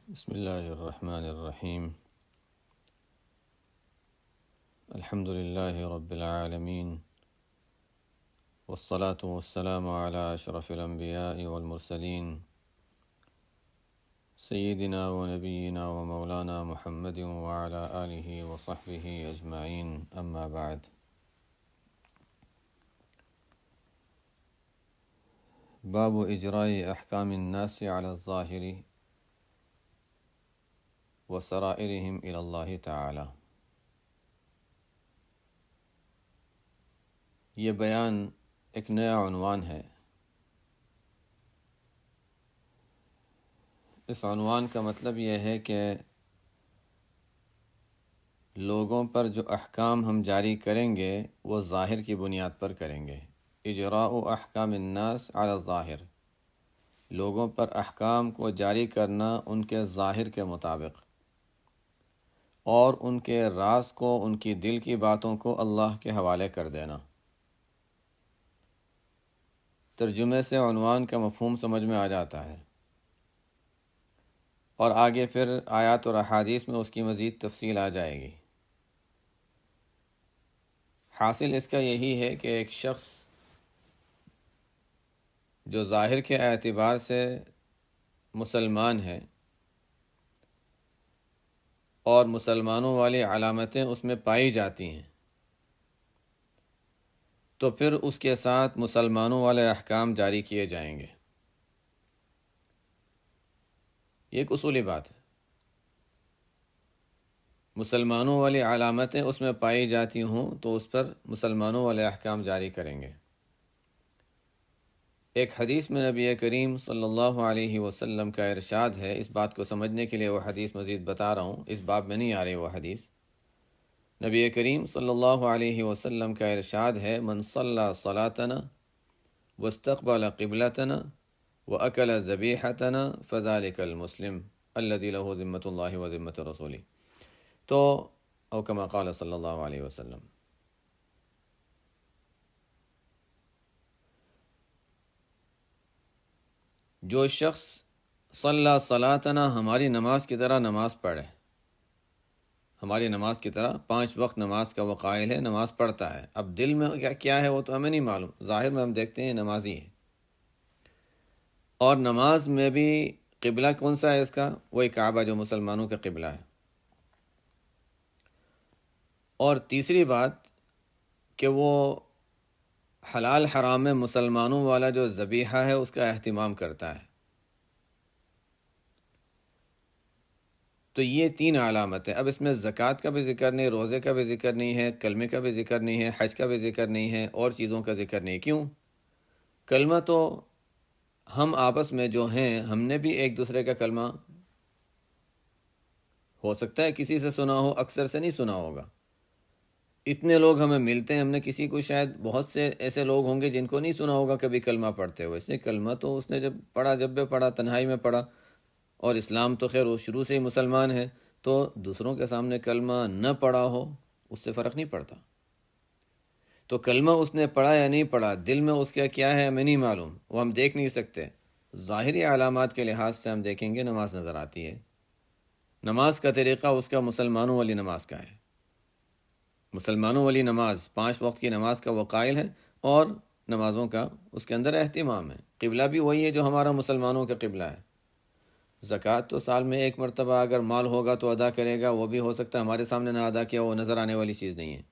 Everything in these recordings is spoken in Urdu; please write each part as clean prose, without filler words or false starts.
بسم الله الرحمن الرحيم. الحمد لله رب العالمين، والصلاة والسلام على أشرف الأنبياء والمرسلين سيدنا ونبينا ومولانا محمد وعلى آله وصحبه أجمعين، أما بعد. باب إجراء أحكام الناس على الظاهر وسرائرهم إلى الله تعالى. یہ بیان ایک نیا عنوان ہے۔ اس عنوان کا مطلب یہ ہے کہ لوگوں پر جو احکام ہم جاری کریں گے وہ ظاہر کی بنیاد پر کریں گے۔ اجراء احکام الناس علی الظاہر، لوگوں پر احکام کو جاری کرنا ان کے ظاہر کے مطابق، اور ان کے راز کو، ان کی دل کی باتوں کو اللہ کے حوالے کر دینا۔ ترجمے سے عنوان کا مفہوم سمجھ میں آ جاتا ہے، اور آگے پھر آیات اور احادیث میں اس کی مزید تفصیل آ جائے گی۔ حاصل اس کا یہی ہے کہ ایک شخص جو ظاہر کے اعتبار سے مسلمان ہے اور مسلمانوں والی علامتیں اس میں پائی جاتی ہیں، تو پھر اس کے ساتھ مسلمانوں والے احکام جاری کیے جائیں گے۔ یہ ایک اصولی بات ہے۔ مسلمانوں والی علامتیں اس میں پائی جاتی ہوں تو اس پر مسلمانوں والے احکام جاری کریں گے۔ ایک حدیث میں نبی کریم صلی اللہ علیہ وسلم کا ارشاد ہے، اس بات کو سمجھنے کے لیے وہ حدیث مزید بتا رہا ہوں، اس باب میں نہیں آ رہی وہ حدیث۔ نبی کریم صلی اللہ علیہ وسلم کا ارشاد ہے، من صلی صلاتنا واستقبل قبلتنا واکل ذبیحتنا فذلک المسلم الذی لہ ذمۃ اللہ و ذمۃ رسولہ، تو او کما قال صلی اللہ علیہ وسلم۔ جو شخص صلی صلاتنا، ہماری نماز کی طرح نماز پڑھے، ہماری نماز کی طرح 5 وقت نماز کا وہ قائل ہے، نماز پڑھتا ہے، اب دل میں کیا ہے وہ تو ہمیں نہیں معلوم، ظاہر میں ہم دیکھتے ہیں نمازی ہے، اور نماز میں بھی قبلہ کون سا ہے اس کا؟ وہی کعبہ جو مسلمانوں کا قبلہ ہے۔ اور تیسری بات کہ وہ حلال حرام میں مسلمانوں والا جو ذبیحہ ہے اس کا اہتمام کرتا ہے۔ تو یہ 3 علامت ہے۔ اب اس میں زکوٰۃ کا بھی ذکر نہیں، روزے کا بھی ذکر نہیں ہے، کلمے کا بھی ذکر نہیں ہے، حج کا بھی ذکر نہیں ہے، اور چیزوں کا ذکر نہیں۔ کیوں؟ کلمہ تو ہم آپس میں جو ہیں، ہم نے بھی ایک دوسرے کا کلمہ ہو سکتا ہے کسی سے سنا ہو، اکثر سے نہیں سنا ہوگا۔ اتنے لوگ ہمیں ملتے ہیں، ہم نے کسی کو، شاید بہت سے ایسے لوگ ہوں گے جن کو نہیں سنا ہوگا کبھی کلمہ پڑھتے ہوئے۔ اس نے کلمہ تو اس نے جب بھی پڑھا تنہائی میں پڑھا، اور اسلام تو خیر وہ شروع سے ہی مسلمان ہے، تو دوسروں کے سامنے کلمہ نہ پڑھا ہو اس سے فرق نہیں پڑتا۔ تو کلمہ اس نے پڑھا یا نہیں پڑھا، دل میں اس کا کیا ہے ہمیں نہیں معلوم، وہ ہم دیکھ نہیں سکتے۔ ظاہری علامات کے لحاظ سے ہم دیکھیں گے نماز نظر آتی ہے، نماز کا طریقہ اس کا مسلمانوں والی نماز کا ہے، مسلمانوں والی نماز 5 وقت کی نماز کا وہ قائل ہے، اور نمازوں کا اس کے اندر اہتمام ہے۔ قبلہ بھی وہی ہے جو ہمارا مسلمانوں کا قبلہ ہے۔ زکوٰۃ تو سال میں 1 مرتبہ اگر مال ہوگا تو ادا کرے گا، وہ بھی ہو سکتا ہے ہمارے سامنے نہ ادا کیا، وہ نظر آنے والی چیز نہیں ہے۔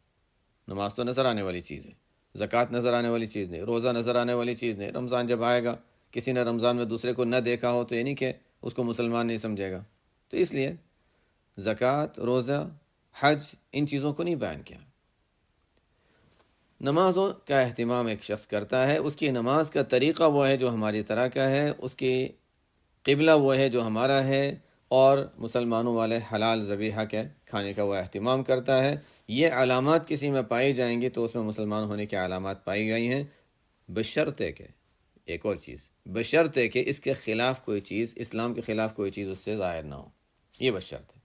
نماز تو نظر آنے والی چیز ہے، زکوٰۃ نظر آنے والی چیز نہیں، روزہ نظر آنے والی چیز نہیں۔ رمضان جب آئے گا، کسی نے رمضان میں دوسرے کو نہ دیکھا ہو تو یہ نہیں کہ اس کو مسلمان نہیں سمجھے گا۔ تو اس لیے زکوٰۃ، روزہ، حج، ان چیزوں کو نہیں بیان کیا۔ نمازوں کا اہتمام ایک شخص کرتا ہے، اس کی نماز کا طریقہ وہ ہے جو ہماری طرح کا ہے، اس کی قبلہ وہ ہے جو ہمارا ہے، اور مسلمانوں والے حلال ذبیحہ کے کھانے کا وہ اہتمام کرتا ہے۔ یہ علامات کسی میں پائی جائیں گی تو اس میں مسلمان ہونے کی علامات پائی گئی ہیں، بشرطے کہ ایک اور چیز، بشرطے کہ اس کے خلاف کوئی چیز، اسلام کے خلاف کوئی چیز اس سے ظاہر نہ ہو، یہ بشرط ہے۔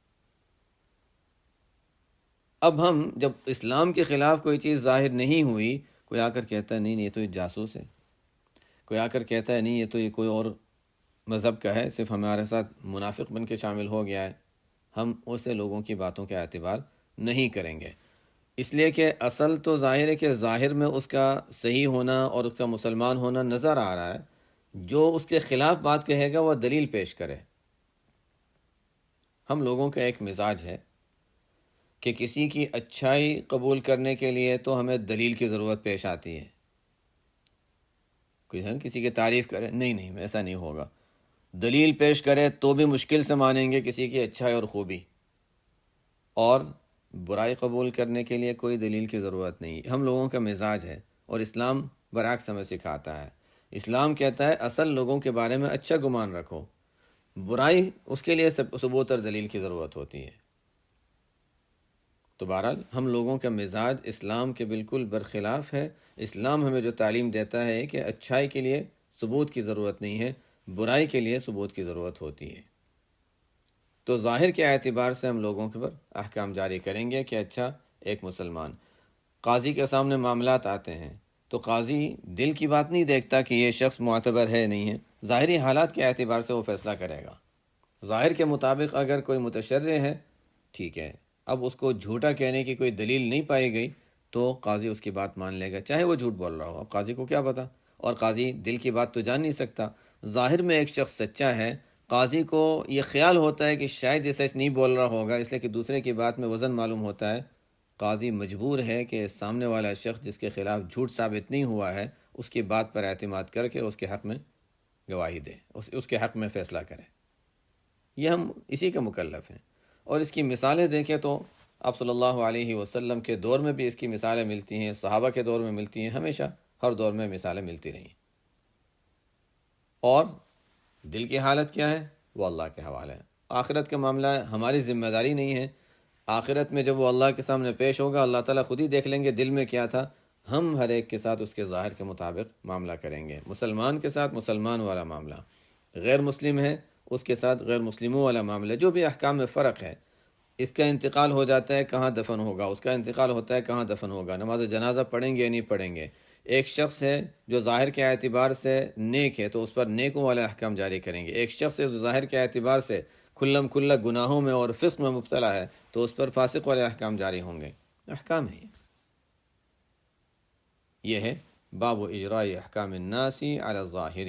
اب ہم جب اسلام کے خلاف کوئی چیز ظاہر نہیں ہوئی، کوئی آ کر کہتا ہے نہیں یہ تو یہ جاسوس ہے، کوئی آ کر کہتا ہے نہیں یہ تو یہ کوئی اور مذہب کا ہے، صرف ہمارے ساتھ منافق بن کے شامل ہو گیا ہے، ہم اسے لوگوں کی باتوں کا اعتبار نہیں کریں گے، اس لیے کہ اصل تو ظاہر ہے کہ ظاہر میں اس کا صحیح ہونا اور اس کا مسلمان ہونا نظر آ رہا ہے، جو اس کے خلاف بات کہے گا وہ دلیل پیش کرے۔ ہم لوگوں کا ایک مزاج ہے کہ کسی کی اچھائی قبول کرنے کے لیے تو ہمیں دلیل کی ضرورت پیش آتی ہے۔ کوئی کسی کی تعریف کرے، نہیں نہیں ایسا نہیں ہوگا، دلیل پیش کرے تو بھی مشکل سے مانیں گے کسی کی اچھائی اور خوبی، اور برائی قبول کرنے کے لیے کوئی دلیل کی ضرورت نہیں۔ ہم لوگوں کا مزاج ہے، اور اسلام برعکس ہمیں سکھاتا ہے۔ اسلام کہتا ہے اصل لوگوں کے بارے میں اچھا گمان رکھو، برائی اس کے لیے ثبوت اور دلیل کی ضرورت ہوتی ہے۔ تو بہرحال ہم لوگوں کا مزاج اسلام کے بالکل برخلاف ہے۔ اسلام ہمیں جو تعلیم دیتا ہے کہ اچھائی کے لیے ثبوت کی ضرورت نہیں ہے، برائی کے لیے ثبوت کی ضرورت ہوتی ہے۔ تو ظاہر کے اعتبار سے ہم لوگوں کے پر احکام جاری کریں گے کہ اچھا، ایک مسلمان قاضی کے سامنے معاملات آتے ہیں تو قاضی دل کی بات نہیں دیکھتا کہ یہ شخص معتبر ہے نہیں ہے، ظاہری حالات کے اعتبار سے وہ فیصلہ کرے گا۔ ظاہر کے مطابق اگر کوئی متشرع ہے، ٹھیک ہے، اب اس کو جھوٹا کہنے کی کوئی دلیل نہیں پائی گئی تو قاضی اس کی بات مان لے گا، چاہے وہ جھوٹ بول رہا ہو، قاضی کو کیا پتا، اور قاضی دل کی بات تو جان نہیں سکتا۔ ظاہر میں ایک شخص سچا ہے، قاضی کو یہ خیال ہوتا ہے کہ شاید یہ سچ نہیں بول رہا ہوگا، اس لیے کہ دوسرے کی بات میں وزن معلوم ہوتا ہے، قاضی مجبور ہے کہ سامنے والا شخص جس کے خلاف جھوٹ ثابت نہیں ہوا ہے اس کی بات پر اعتماد کر کے اس کے حق میں گواہی دے، اس کے حق میں فیصلہ کرے۔ یہ ہم اسی کا مکلف ہیں، اور اس کی مثالیں دیکھیں تو آپ صلی اللہ علیہ وسلم کے دور میں بھی اس کی مثالیں ملتی ہیں، صحابہ کے دور میں ملتی ہیں، ہمیشہ ہر دور میں مثالیں ملتی رہیں۔ اور دل کی حالت کیا ہے وہ اللہ کے حوالے ہے۔ آخرت کا معاملہ ہے، ہماری ذمہ داری نہیں ہے۔ آخرت میں جب وہ اللہ کے سامنے پیش ہوگا، اللہ تعالیٰ خود ہی دیکھ لیں گے دل میں کیا تھا، ہم ہر ایک کے ساتھ اس کے ظاہر کے مطابق معاملہ کریں گے۔ مسلمان کے ساتھ مسلمان والا معاملہ، غیر مسلم ہے اس کے ساتھ غیر مسلموں والا معاملہ، جو بھی احکام میں فرق ہے، اس کا انتقال ہو جاتا ہے کہاں دفن ہوگا، اس کا انتقال ہوتا ہے کہاں دفن ہوگا، نماز جنازہ پڑھیں گے یا نہیں پڑھیں گے۔ ایک شخص ہے جو ظاہر کے اعتبار سے نیک ہے تو اس پر نیکوں والے احکام جاری کریں گے۔ ایک شخص ہے جو ظاہر کے اعتبار سے کھلم کھلا گناہوں میں اور فسق میں مبتلا ہے تو اس پر فاسق والے احکام جاری ہوں گے۔ احکام ہے یہ ہے باب اجراء احکام الناس علی الظاہر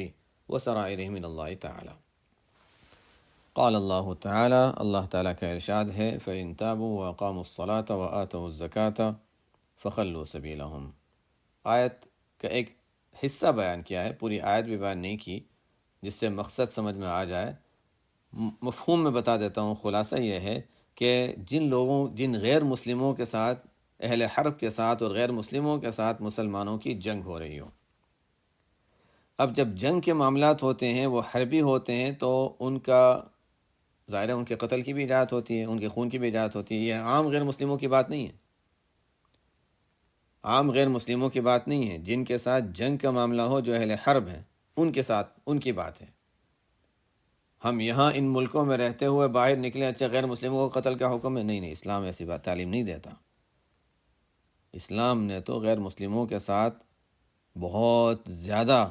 وسرائرہ من اللہ تعالی۔ قال اللہ تعالی، اللہ تعالیٰ کا ارشاد ہے، فَإِن تَابُوا وَأَقَامُوا الصَّلَاةَ وَآتَوُا الزَّكَاةَ فَخَلُّوا سَبِيلَهُمْ۔ آیت کا ایک حصہ بیان کیا ہے، پوری آیت بھی بیان نہیں کی جس سے مقصد سمجھ میں آ جائے۔ مفہوم میں بتا دیتا ہوں، خلاصہ یہ ہے کہ جن غیر مسلموں کے ساتھ، اہل حرب کے ساتھ اور غیر مسلموں کے ساتھ مسلمانوں کی جنگ ہو رہی ہو، اب جب جنگ کے معاملات ہوتے ہیں، وہ حربی ہوتے ہیں، تو ان کا ظاہر ہے ان کے قتل کی بھی اجازت ہوتی ہے، ان کے خون کی بھی اجازت ہوتی ہے۔ یہ عام غیر مسلموں کی بات نہیں ہے، عام غیر مسلموں کی بات نہیں ہے، جن کے ساتھ جنگ کا معاملہ ہو، جو اہل حرب ہیں، ان کے ساتھ ان کی بات ہے۔ ہم یہاں ان ملکوں میں رہتے ہوئے باہر نکلیں، اچھا غیر مسلموں کو قتل کا حکم ہے؟ نہیں نہیں، اسلام ایسی بات تعلیم نہیں دیتا۔ اسلام نے تو غیر مسلموں کے ساتھ بہت زیادہ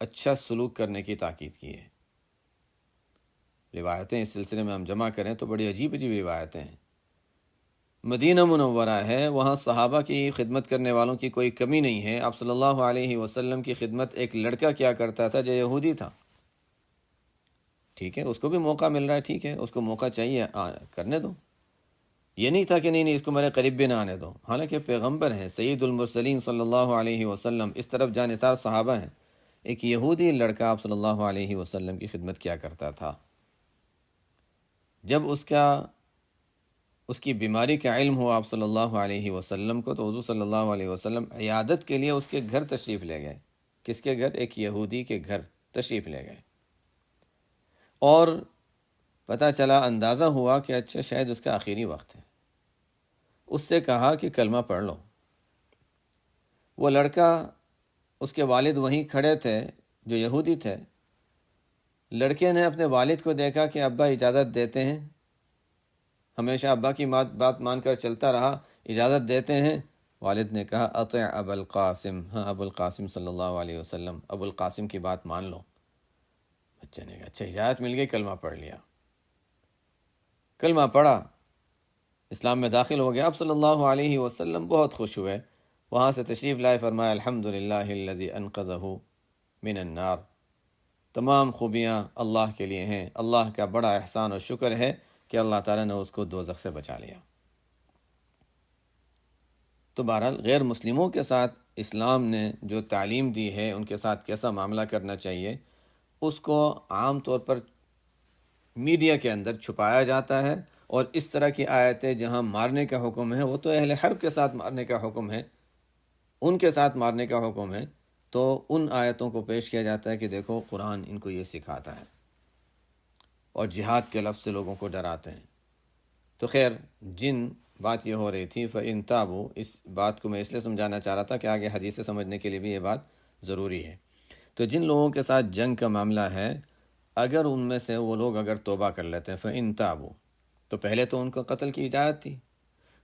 اچھا سلوک کرنے کی تاکید کی ہے۔ روایتیں اس سلسلے میں ہم جمع کریں تو بڑی عجیب عجیب روایتیں ہیں۔ مدینہ منورہ ہے، وہاں صحابہ کی خدمت کرنے والوں کی کوئی کمی نہیں ہے۔ آپ صلی اللہ علیہ وسلم کی خدمت ایک لڑکا کیا کرتا تھا جو یہودی تھا، ٹھیک ہے، اس کو بھی موقع مل رہا ہے، ٹھیک ہے، اس کو موقع چاہیے، کرنے دو۔ یہ نہیں تھا کہ نہیں اس کو میرے قریب بھی نہ آنے دو، حالانکہ پیغمبر ہیں، سید المرسلین صلی اللہ علیہ وسلم، اس طرف جانثار صحابہ ہیں، ایک یہودی لڑکا آپ صلی اللہ علیہ وسلم کی خدمت کیا کرتا تھا۔ جب اس کی بیماری کا علم ہوا آپ صلی اللہ علیہ وسلم کو، تو حضور صلی اللہ علیہ وسلم عیادت کے لیے اس کے گھر تشریف لے گئے۔ کس کے گھر؟ ایک یہودی کے گھر تشریف لے گئے، اور پتہ چلا، اندازہ ہوا کہ اچھا شاید اس کا آخری وقت ہے۔ اس سے کہا کہ کلمہ پڑھ لو۔ وہ لڑکا، اس کے والد وہیں کھڑے تھے جو یہودی تھے، لڑکے نے اپنے والد کو دیکھا کہ ابا اجازت دیتے ہیں، ہمیشہ ابا کی بات مان کر چلتا رہا، اجازت دیتے ہیں؟ والد نے کہا اطع ابا القاسم، ہاں ابو القاسم صلی اللہ علیہ وسلم، ابو القاسم کی بات مان لو۔ چلے گا، اچھا ہدایت مل گئی، کلمہ پڑھ لیا، کلمہ پڑھا، اسلام میں داخل ہو گیا. آپ صلی اللہ علیہ وسلم بہت خوش ہوئے، وہاں سے تشریف لائے، فرمایا الحمدللہ الذی انقذہ من النار. تمام خوبیاں اللہ کے لیے ہیں، اللہ کا بڑا احسان اور شکر ہے کہ اللہ تعالیٰ نے اس کو دوزخ سے بچا لیا. تو بہرحال غیر مسلموں کے ساتھ اسلام نے جو تعلیم دی ہے ان کے ساتھ کیسا معاملہ کرنا چاہیے، اس کو عام طور پر میڈیا کے اندر چھپایا جاتا ہے، اور اس طرح کی آیتیں جہاں مارنے کا حکم ہے، وہ تو اہل حرب کے ساتھ مارنے کا حکم ہے، ان کے ساتھ مارنے کا حکم ہے، تو ان آیتوں کو پیش کیا جاتا ہے کہ دیکھو قرآن ان کو یہ سکھاتا ہے، اور جہاد کے لفظ سے لوگوں کو ڈراتے ہیں. تو خیر، جن بات یہ ہو رہی تھی فَإِن تَابُوا، اس بات کو میں اس لیے سمجھانا چاہ رہا تھا کہ آگے حدیث سے سمجھنے کے لیے بھی یہ بات ضروری ہے. تو جن لوگوں کے ساتھ جنگ کا معاملہ ہے، اگر ان میں سے وہ لوگ اگر توبہ کر لیتے ہیں، فَإِن تَابُوا، تو پہلے تو ان کو قتل کی اجازت تھی،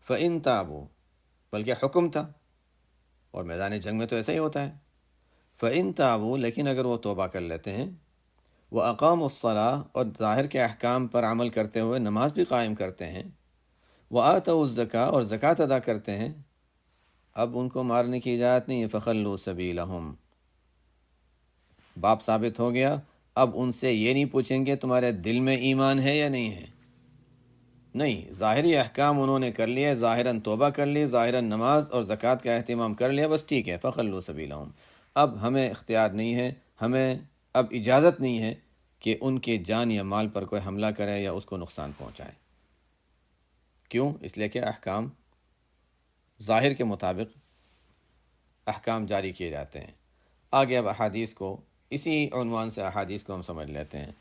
فَإِن تَابُوا بلکہ حکم تھا، اور میدان جنگ میں تو ایسا ہی ہوتا ہے. فَإِن تَابُوا، لیکن اگر وہ توبہ کر لیتے ہیں، وَأَقَامُوا الصَّلَاةَ، اور ظاہر کے احکام پر عمل کرتے ہوئے نماز بھی قائم کرتے ہیں، وَآتَوُا الزَّكَاةَ، اور زکوٰۃ ادا کرتے ہیں، اب ان کو مارنے کی اجازت نہیں ہے. فَخَلُّوا سَبِيلَهُمْ، باپ ثابت ہو گیا. اب ان سے یہ نہیں پوچھیں گے تمہارے دل میں ایمان ہے یا نہیں ہے، نہیں، ظاہری احکام انہوں نے کر لیے، ظاہراً توبہ کر لی، ظاہراً نماز اور زکوٰۃ کا اہتمام کر لیا، بس ٹھیک ہے. فَخَلُّوا سَبِيلَهُمْ، اب ہمیں اختیار نہیں ہے، ہمیں اب اجازت نہیں ہے کہ ان کے جان یا مال پر کوئی حملہ کرے یا اس کو نقصان پہنچائے. کیوں؟ اس لیے کہ احکام ظاہر کے مطابق احکام جاری کیے جاتے ہیں. آگے اب احادیث کو، اسی عنوان سے احادیث کو ہم سمجھ لیتے ہیں.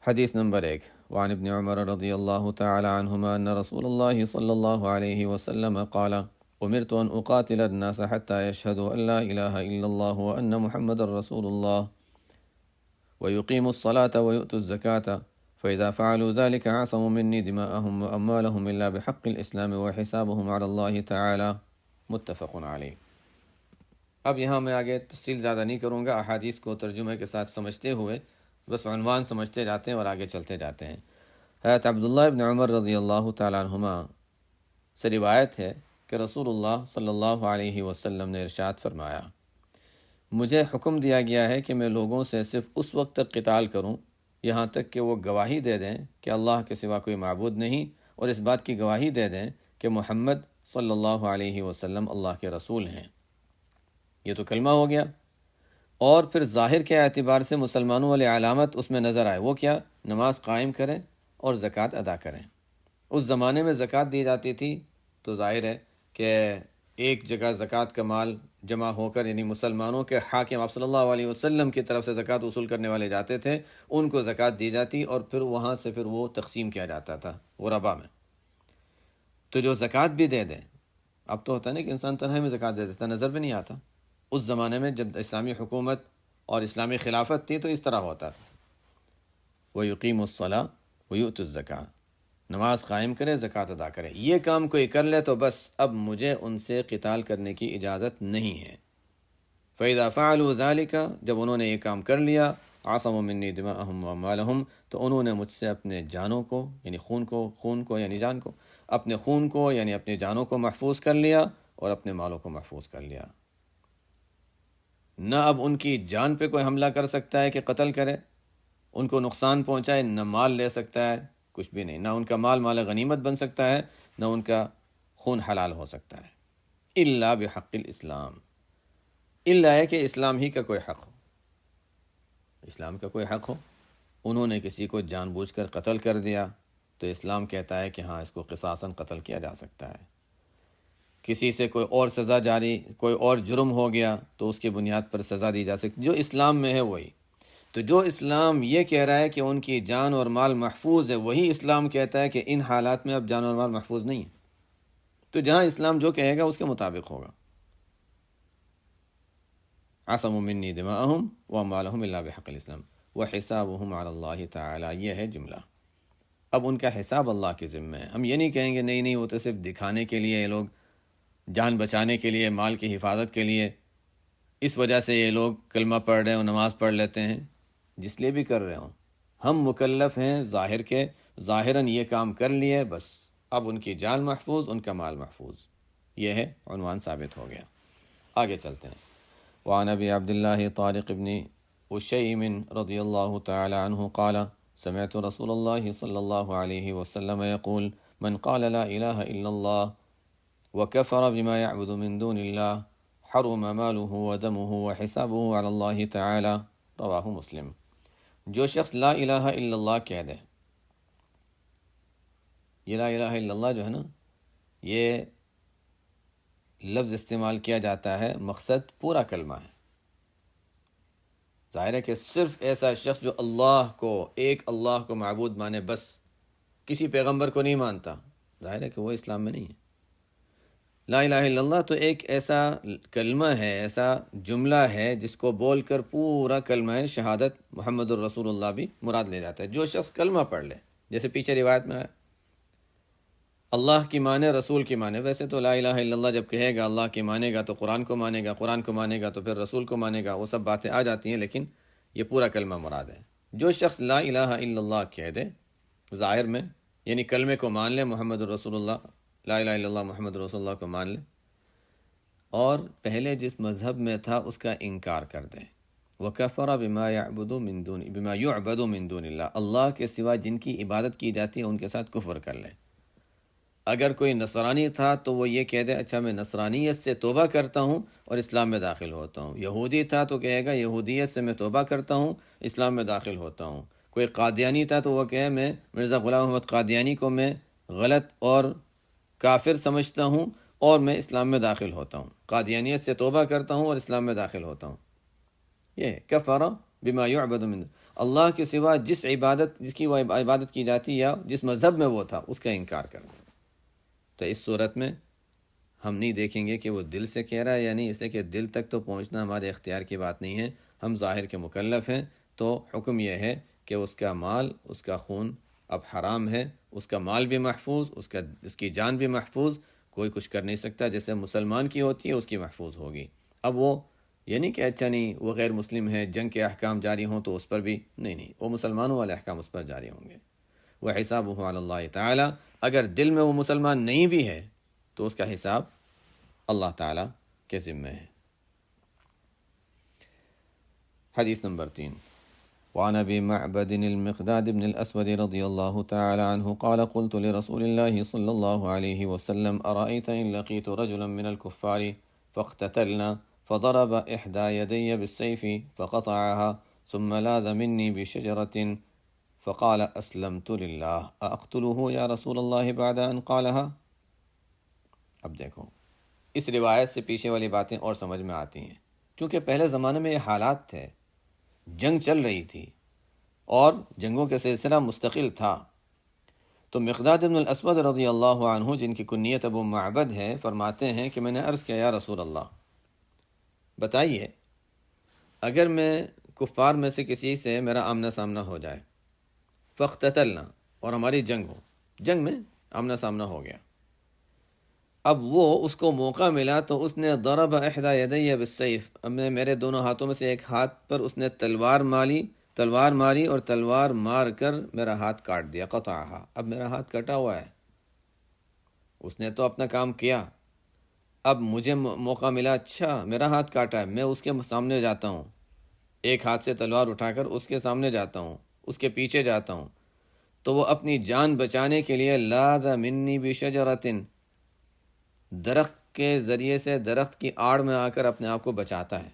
حدیث نمبر 1، وعن ابن عمر رضی اللہ تعالی عنہما ان رسول اللہ صلی اللہ علیہ وسلم قال امرت ان اقاتل الناس حتى يشهدوا ان لا الہ الا اللہ وان محمد رسول اللہ ويقيموا الصلاة ويؤتوا الزكاة فإذا فعلوا ذلك عصموا مني دماءهم وأموالهم إلا بحق الإسلام وحسابهم على الله تعالى. متفق علیہ. اب یہاں میں آگے تفصیل زیادہ نہیں کروں گا، احادیث کو ترجمے کے ساتھ سمجھتے ہوئے بس عنوان سمجھتے جاتے ہیں اور آگے چلتے جاتے ہیں. حضرت عبداللہ ابن عمر رضی اللہ تعالیٰ عنہما سے روایت ہے کہ رسول اللہ صلی اللہ علیہ وسلم نے ارشاد فرمایا، مجھے حکم دیا گیا ہے کہ میں لوگوں سے صرف اس وقت تک قتال کروں یہاں تک کہ وہ گواہی دے دیں کہ اللہ کے سوا کوئی معبود نہیں، اور اس بات کی گواہی دے دیں کہ محمد صلی اللہ علیہ وسلم اللہ کے رسول ہیں. یہ تو کلمہ ہو گیا. اور پھر ظاہر کے اعتبار سے مسلمانوں والی علامت اس میں نظر آئے، وہ کیا؟ نماز قائم کریں اور زکوٰۃ ادا کریں. اس زمانے میں زکوٰۃ دی جاتی تھی، تو ظاہر ہے کہ ایک جگہ زکوٰۃ کا مال جمع ہو کر، یعنی مسلمانوں کے حاکم آپ صلی اللہ علیہ وسلم کی طرف سے زکوٰۃ وصول کرنے والے جاتے تھے، ان کو زکوٰۃ دی جاتی اور پھر وہاں سے پھر وہ تقسیم کیا جاتا تھا غربا میں. تو جو زکوٰۃ بھی دے دیں، اب تو ہوتا ہے نا کہ انسان تنہائی میں زکوٰۃ دے دیتا، نظر بھی نہیں آتا. اس زمانے میں جب اسلامی حکومت اور اسلامی خلافت تھی تو اس طرح ہوتا تھا. وَيُقِيمُ الصَّلَاةَ وَيُؤْتُ الزَّكَاةَ، نماز قائم کرے، زکوٰۃ ادا کرے. یہ کام کوئی کر لے تو بس اب مجھے ان سے قتال کرنے کی اجازت نہیں ہے. فَإِذَا فَعَلُوا ذَلِكَ، جب انہوں نے یہ کام کر لیا، عَصَمُوا مِنِّي دِمَاءَهُمْ وَأَمْوَالَهُمْ، تو انہوں نے مجھ سے اپنے جانوں کو، یعنی خون کو یعنی جان کو، اپنے خون کو یعنی اپنے جانوں کو محفوظ کر لیا اور اپنے مالوں کو محفوظ کر لیا. نہ اب ان کی جان پہ کوئی حملہ کر سکتا ہے کہ قتل کرے، ان کو نقصان پہنچائے، نہ مال لے سکتا ہے، کچھ بھی نہیں. نہ ان کا مال غنیمت بن سکتا ہے، نہ ان کا خون حلال ہو سکتا ہے. الا بحق الاسلام، الا ہے کہ اسلام ہی کا کوئی حق ہو، اسلام کا کوئی حق ہو. انہوں نے کسی کو جان بوجھ کر قتل کر دیا تو اسلام کہتا ہے کہ ہاں اس کو قصاصاً قتل کیا جا سکتا ہے. کسی سے کوئی اور سزا جاری، کوئی اور جرم ہو گیا تو اس کی بنیاد پر سزا دی جا سکتی، جو اسلام میں ہے وہی. تو جو اسلام یہ کہہ رہا ہے کہ ان کی جان اور مال محفوظ ہے، وہی اسلام کہتا ہے کہ ان حالات میں اب جان اور مال محفوظ نہیں ہے. تو جہاں اسلام جو کہے گا اس کے مطابق ہوگا. عَصَمُوا مِنِّي دِمَاءَهُمْ وَأَمْوَالَهُمْ إِلَّا بِحَقِّ الْإِسْلَامِ وَحِسَابُهُمْ عَلَى اللَّهِ تَعَالَى. یہ ہے جملہ. اب ان کا حساب اللہ کے ذمہ ہے. ہم یہ نہیں کہیں گے نہیں وہ تو صرف دکھانے کے لیے، یہ لوگ جان بچانے کے لیے، مال کی حفاظت کے لیے، اس وجہ سے یہ لوگ کلمہ پڑھ رہے ہیں اور نماز پڑھ لیتے ہیں. جس لیے بھی کر رہے ہوں، ہم مکلف ہیں ظاہر کے، ظاہراً یہ کام کر لیے، بس اب ان کی جان محفوظ، ان کا مال محفوظ، یہ ہے عنوان ثابت ہو گیا۔ آگے چلتے ہیں۔ وعن ابی عبداللہ طارق ابن اشیم رضی اللہ تعالی عنہ قال سمعت رسول اللہ صلی اللہ علیہ وسلم یقول من قال لا الہ الا اللہ وكفر بما يعبد من دون الله حرم ماله ودمه وحسابه على الله تعالى رواہ مسلم۔ جو شخص لا الہ الا اللہ کہہ دے، یہ لا الہ الا اللہ جو ہے نا، یہ لفظ استعمال کیا جاتا ہے، مقصد پورا کلمہ ہے۔ ظاہر ہے کہ صرف ایسا شخص جو اللہ کو، ایک اللہ کو معبود مانے، بس کسی پیغمبر کو نہیں مانتا، ظاہر ہے کہ وہ اسلام میں نہیں ہے۔ لا الہ الا اللہ تو ایک ایسا کلمہ ہے، ایسا جملہ ہے جس کو بول کر پورا کلمہ شہادت محمد الرسول اللہ بھی مراد لے جاتا ہے۔ جو شخص کلمہ پڑھ لے، جیسے پیچھے روایت میں ہے اللہ کی مانے، رسول کی مانے، ویسے تو لا الہ الا اللہ جب کہے گا، اللہ کی مانے گا تو قرآن کو مانے گا، قرآن کو مانے گا تو پھر رسول کو مانے گا، وہ سب باتیں آ جاتی ہیں، لیکن یہ پورا کلمہ مراد ہے۔ جو شخص لا الہ الا اللہ کہہ دے ظاہر میں، یعنی کلمے کو مان لے، محمد الرسول اللہ، لا الہ الا اللہ محمد رسول اللہ کو مان لے، اور پہلے جس مذہب میں تھا اس کا انکار کر دے، وَكَفَرَ بِمَا يَعْبُدُ مِن دُونِ بِمَا يُعْبَدُ مِن دُونِ اللَّهِ، اللہ کے سوا جن کی عبادت کی جاتی ہے ان کے ساتھ کفر کر لے۔ اگر کوئی نصرانی تھا تو وہ یہ کہہ دے اچھا میں نصرانیت سے توبہ کرتا ہوں اور اسلام میں داخل ہوتا ہوں۔ یہودی تھا تو کہے گا یہودیت سے میں توبہ کرتا ہوں، اسلام میں داخل ہوتا ہوں۔ کوئی قادیانی تھا تو وہ کہے میں مرزا غلام محمد قادیانی کو میں غلط اور کافر سمجھتا ہوں اور میں اسلام میں داخل ہوتا ہوں، قادیانیت سے توبہ کرتا ہوں اور اسلام میں داخل ہوتا ہوں۔ یہ کفر بما یعبد من اللہ کے سوا جس کی وہ عبادت کی جاتی یا جس مذہب میں وہ تھا اس کا انکار کرنا۔ تو اس صورت میں ہم نہیں دیکھیں گے کہ وہ دل سے کہہ رہا ہے یا نہیں، اس لیے کہ دل تک تو پہنچنا ہمارے اختیار کی بات نہیں ہے، ہم ظاہر کے مکلف ہیں۔ تو حکم یہ ہے کہ اس کا مال، اس کا خون اب حرام ہے، اس کا مال بھی محفوظ، اس کی جان بھی محفوظ، کوئی کچھ کر نہیں سکتا، جیسے مسلمان کی ہوتی ہے اس کی محفوظ ہوگی۔ اب وہ یہ نہیں کہ اچھا نہیں وہ غیر مسلم ہے، جنگ کے احکام جاری ہوں تو اس پر بھی نہیں، وہ مسلمانوں والے احکام اس پر جاری ہوں گے۔ وَحِسَابُهُ عَلَى اللَّهِ تعالیٰ، اگر دل میں وہ مسلمان نہیں بھی ہے تو اس کا حساب اللہ تعالیٰ کے ذمہ ہے۔ حدیث نمبر 3، وعن ابی معبد المقداد بن الاسود رضی اللہ تعالی عنہ قال قلت لرسول اللہ صلی اللہ علیہ وسلم ارأيت ان لقيت رجلا من الكفار فاقتتلنا فضرب احدى يدي بالسيف فقطعها ثم لاذ مني بشجرة فقال اسلمت للہ اقتله یا رسول اللہ بعد ان قالها۔ اب دیکھو اس روایت سے پیچھے والی باتیں اور سمجھ میں آتی ہیں، چونکہ پہلے زمانے میں یہ حالات تھے، جنگ چل رہی تھی اور جنگوں کے سلسلہ مستقل تھا۔ تو مقداد بن الاسود رضی اللہ عنہ، جن کی کنیت ابو معبد ہے، فرماتے ہیں کہ میں نے عرض کیا یا رسول اللہ بتائیے اگر میں کفار میں سے کسی سے میرا آمنا سامنا ہو جائے، فاقتتلنا، اور ہماری جنگ ہو، جنگ میں آمنا سامنا ہو گیا، اب وہ اس کو موقع ملا تو اس نے ضرب احدی یدی بالسیف، میرے دونوں ہاتھوں میں سے ایک ہاتھ پر اس نے تلوار ماری اور تلوار مار کر میرا ہاتھ کاٹ دیا، قطعها، اب میرا ہاتھ کٹا ہوا ہے۔ اس نے تو اپنا کام کیا، اب مجھے موقع ملا، اچھا میرا ہاتھ کاٹا ہے، میں اس کے سامنے جاتا ہوں، ایک ہاتھ سے تلوار اٹھا کر اس کے سامنے جاتا ہوں، اس کے پیچھے جاتا ہوں، تو وہ اپنی جان بچانے کے لیے لاذ منی بشجرۃ، درخت کے ذریعے سے درخت کی آڑ میں آ کر اپنے آپ کو بچاتا ہے،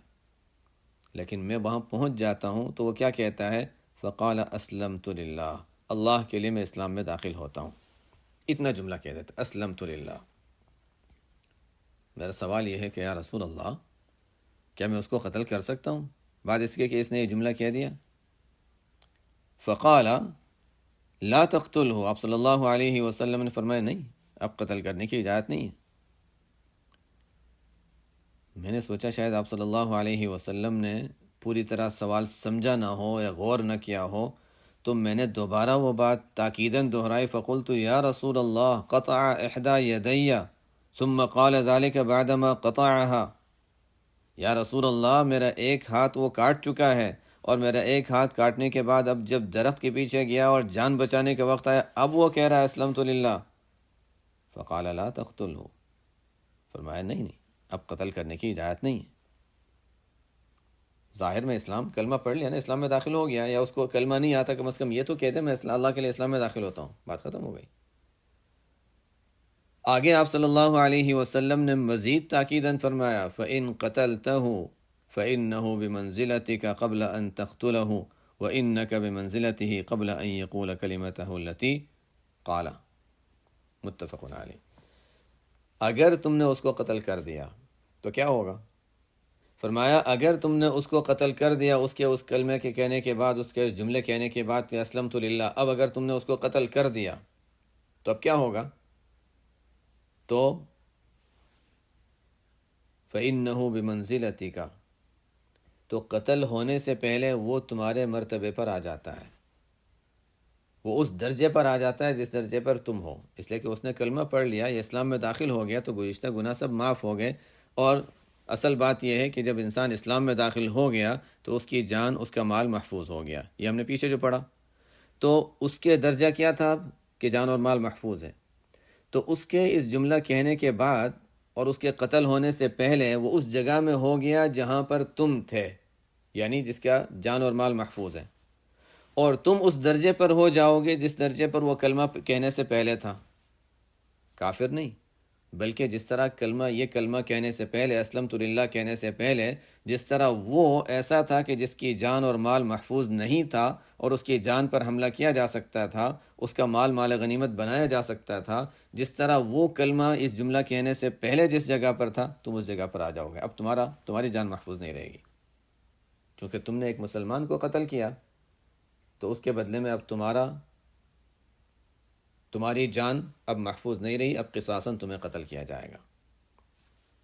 لیکن میں وہاں پہنچ جاتا ہوں تو وہ کیا کہتا ہے، فقال اسلمت للہ، اللہ کے لیے میں اسلام میں داخل ہوتا ہوں، اتنا جملہ کہہ دیتا، اسلمت للہ۔ میرا سوال یہ ہے کہ یا رسول اللہ کیا میں اس کو قتل کر سکتا ہوں بعد اس کے کہ اس نے یہ جملہ کہہ دیا؟ فقال لا تقتلہ، آپ صلی اللہ علیہ وسلم نے فرمایا نہیں، اب قتل کرنے کی اجازت نہیں ہے۔ میں نے سوچا شاید آپ صلی اللہ علیہ وسلم نے پوری طرح سوال سمجھا نہ ہو یا غور نہ کیا ہو، تو میں نے دوبارہ وہ بات تاکیداً دہرائی، فقلت یا رسول اللہ قطع احدی یدی ثم قال ذلك بعدما قطعها، یا رسول اللہ میرا ایک ہاتھ وہ کاٹ چکا ہے اور میرا ایک ہاتھ کاٹنے کے بعد اب جب درخت کے پیچھے گیا اور جان بچانے کا وقت آیا اب وہ کہہ رہا ہے اسلمت للہ. فقال لا تقتلہ، فرمایا نہیں نہیں، اب قتل کرنے کی اجازت نہیں ہے. ظاہر میں اسلام، کلمہ پڑھ لیا نا، اسلام میں داخل ہو گیا، یا اس کو کلمہ نہیں آتا کم از کم یہ تو کہہ دے میں اللہ کے لیے اسلام میں داخل ہوتا ہوں، بات ختم ہو گئی. آگے آپ صلی اللہ علیہ وسلم نے مزید تاکیداً فرمایا فَإِن قَتَلْتَهُ فَإِنَّهُ بِمَنزِلَتِكَ قَبْلَ أَن تَقْتُلَهُ وَإِنَّكَ بِمَنزِلَتِهِ قَبْلَ أَن يَقُولَ كَلِمَتَهُ الَّتِي قَالَ. متفق علیہ. اگر تم نے اس کو قتل کر دیا تو کیا ہوگا؟ فرمایا اگر تم نے اس کو قتل کر دیا اس کے اس کلمے کے کہنے کے بعد، اس کے جملے کہنے کے بعد کہ اسلمت للہ، اب اگر تم نے اس کو قتل کر دیا تو اب کیا ہوگا؟ تو فَإِنَّهُ بِمَنزِلَتِكَ، تو قتل ہونے سے پہلے وہ تمہارے مرتبے پر آ جاتا ہے، وہ اس درجے پر آ جاتا ہے جس درجے پر تم ہو، اس لیے کہ اس نے کلمہ پڑھ لیا، یہ اسلام میں داخل ہو گیا تو گزشتہ گناہ سب معاف ہو گئے. اور اصل بات یہ ہے کہ جب انسان اسلام میں داخل ہو گیا تو اس کی جان، اس کا مال محفوظ ہو گیا. یہ ہم نے پیچھے جو پڑھا تو اس کے درجہ کیا تھا اب کہ جان اور مال محفوظ ہے. تو اس کے اس جملہ کہنے کے بعد اور اس کے قتل ہونے سے پہلے وہ اس جگہ میں ہو گیا جہاں پر تم تھے، یعنی جس کا جان اور مال محفوظ ہے، اور تم اس درجے پر ہو جاؤ گے جس درجے پر وہ کلمہ کہنے سے پہلے تھا. کافر نہیں، بلکہ جس طرح کلمہ، یہ کلمہ کہنے سے پہلے، اسلمت للہ کہنے سے پہلے جس طرح وہ ایسا تھا کہ جس کی جان اور مال محفوظ نہیں تھا اور اس کی جان پر حملہ کیا جا سکتا تھا، اس کا مال مال غنیمت بنایا جا سکتا تھا، جس طرح وہ کلمہ اس جملہ کہنے سے پہلے جس جگہ پر تھا تم اس جگہ پر آ جاؤ گے. اب تمہاری جان محفوظ نہیں رہے گی، چونکہ تم نے ایک مسلمان کو قتل کیا تو اس کے بدلے میں اب تمہاری جان اب محفوظ نہیں رہی، اب قصاصاً تمہیں قتل کیا جائے گا.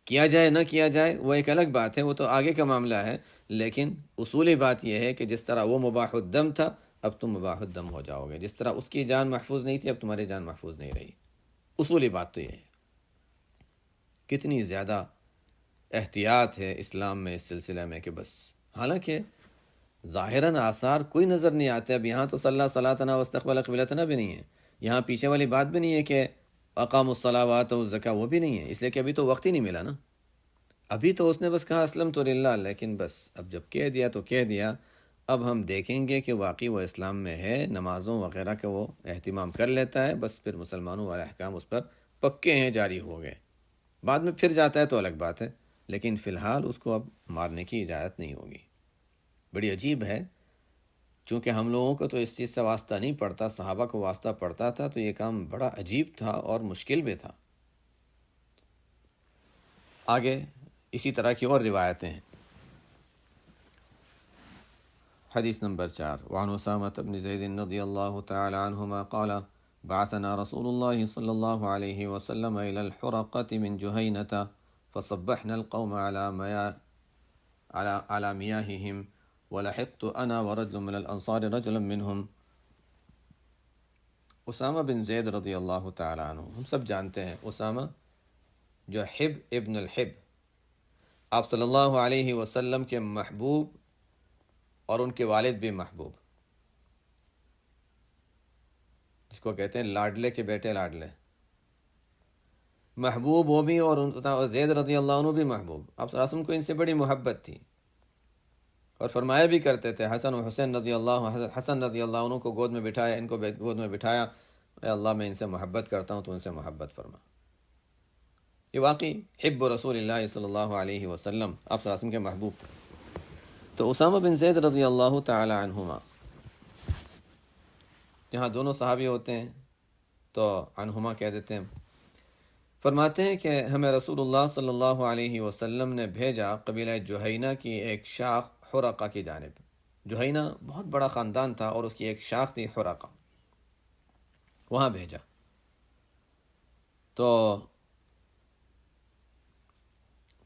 کیا جائے نہ کیا جائے وہ ایک الگ بات ہے، وہ تو آگے کا معاملہ ہے، لیکن اصولی بات یہ ہے کہ جس طرح وہ مباح الدم تھا اب تم مباح الدم ہو جاؤ گے، جس طرح اس کی جان محفوظ نہیں تھی اب تمہاری جان محفوظ نہیں رہی. اصولی بات تو یہ ہے. کتنی زیادہ احتیاط ہے اسلام میں اس سلسلے میں کہ بس، حالانکہ ظاہراً آثار کوئی نظر نہیں آتے. اب یہاں تو صلی صلاتنا واستقبل قبلتنا بھی نہیں ہے، یہاں پیچھے والی بات بھی نہیں ہے کہ اقام الصلاوات و الزکاۃ، وہ بھی نہیں ہے، اس لیے کہ ابھی تو وقت ہی نہیں ملا نا. ابھی تو اس نے بس کہا اسلمت للہ، لیکن بس اب جب کہہ دیا تو کہہ دیا. اب ہم دیکھیں گے کہ واقعی وہ اسلام میں ہے، نمازوں وغیرہ کا وہ اہتمام کر لیتا ہے، بس پھر مسلمانوں والے احکام اس پر پکے ہیں، جاری ہو گئے. بعد میں پھر جاتا ہے تو الگ بات ہے، لیکن فی الحال اس کو اب مارنے کی اجازت نہیں ہوگی. بڑی عجیب ہے، چونکہ ہم لوگوں کو تو اس چیز سے واسطہ نہیں پڑتا، صحابہ کو واسطہ پڑتا تھا، تو یہ کام بڑا عجیب تھا اور مشکل بھی تھا. آگے اسی طرح کی اور روایتیں ہیں. حدیث نمبر 4، وعن اسامة بن زید رضی اللہ تعالی عنہما قال بعثنا رسول الله صلی اللہ علیہ وسلم إلى الحرقة من جهينة فصبحنا القوم على مياههم ولحقت أنا ورجل من الأنصار رجلا منهم. اسامہ بن زید رضی اللہ تعالی عنہ، ہم سب جانتے ہیں اسامہ جو حب ابن الحب، آپ صلی اللہ علیہ وسلم کے محبوب اور ان کے والد بھی محبوب، جس کو کہتے ہیں لاڈلے کے بیٹے لاڈلے، محبوب وہ بھی، اور زید رضی اللہ عنہ بھی محبوب. آپ صلی اللہ علیہ وسلم کو ان سے بڑی محبت تھی اور فرمایا بھی کرتے تھے حسن و حسین رضی حسن رضی اللہ عنہ کو گود میں بٹھایا، ان کو گود میں بٹھایا، اے اللہ میں ان سے محبت کرتا ہوں تو ان سے محبت فرما. یہ واقعی حب رسول اللہ صلی اللہ علیہ وسلم، آپ صلی اللہ علیہ وسلم کے محبوب تھے. تو اسامہ بن زید رضی اللہ تعالی عنہما، یہاں دونوں صحابی ہوتے ہیں تو عنہما کہہ دیتے ہیں. فرماتے ہیں کہ ہمیں رسول اللہ صلی اللہ علیہ وسلم نے بھیجا قبیلہ جہینہ کی ایک شاخ حرقہ کی جانب. جہینہ بہت بڑا خاندان تھا اور اس کی ایک شاخ تھی حرقہ، وہاں بھیجا. تو